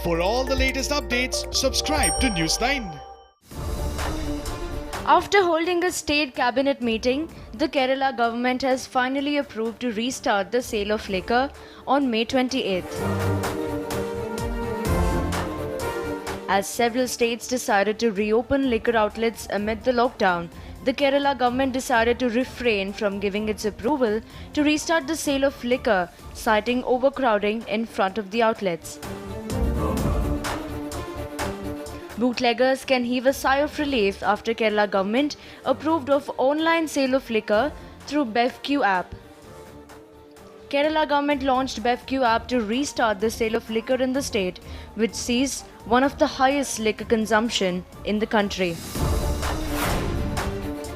For all the latest updates, subscribe to News9. After holding a state cabinet meeting, the Kerala government has finally approved to restart the sale of liquor on May 28th. As several states decided to reopen liquor outlets amid the lockdown, the Kerala government decided to refrain from giving its approval to restart the sale of liquor, citing overcrowding in front of the outlets. Bootleggers can heave a sigh of relief after Kerala government approved of online sale of liquor through BevQ app. Kerala government launched BevQ app to restart the sale of liquor in the state, which sees one of the highest liquor consumption in the country.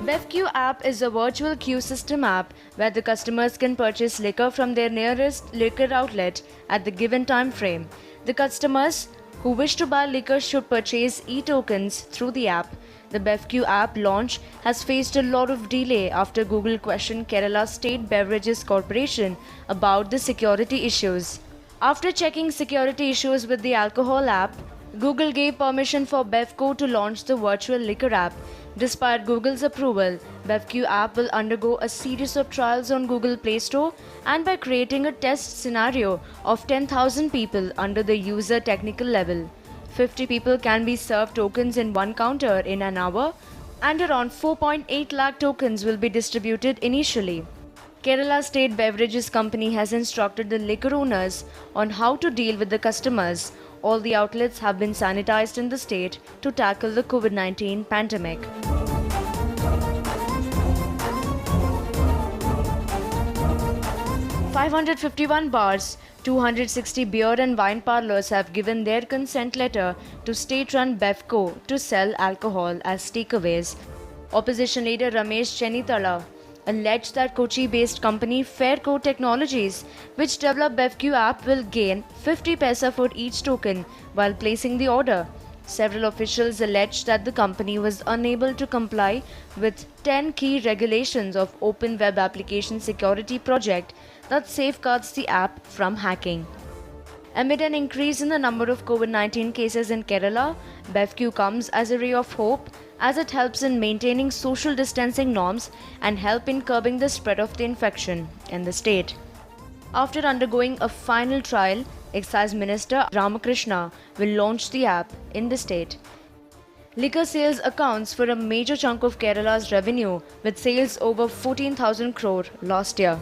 BevQ app is a virtual queue system app where the customers can purchase liquor from their nearest liquor outlet at the given time frame. The customers who wish to buy liquor should purchase e-tokens through the app. The BevQ app launch has faced a lot of delay after Google questioned Kerala State Beverages Corporation about the security issues. After checking security issues with the alcohol app, Google gave permission for BevCo to launch the virtual liquor app. Despite Google's approval, BevQ app will undergo a series of trials on Google Play Store and by creating a test scenario of 10,000 people under the user technical level. 50 people can be served tokens in one counter in an hour, and around 4.8 lakh tokens will be distributed initially. Kerala State Beverages Company has instructed the liquor owners on how to deal with the customers. All the outlets have been sanitized in the state to tackle the COVID-19 pandemic. "551 bars, 260 beer and wine parlours have given their consent letter to state-run BevCo to sell alcohol as takeaways. Opposition leader Ramesh Chennithala alleged that Kochi-based company Fairco Technologies, which developed BevQ app, will gain 50 paisa for each token while placing the order. Several officials alleged that the company was unable to comply with 10 key regulations of Open Web Application Security Project that safeguards the app from hacking. Amid an increase in the number of COVID-19 cases in Kerala, BevQ comes as a ray of hope as it helps in maintaining social distancing norms and help in curbing the spread of the infection in the state. After undergoing a final trial, Excise Minister Ramakrishna will launch the app in the state. Liquor sales accounts for a major chunk of Kerala's revenue, with sales over 14,000 crore last year.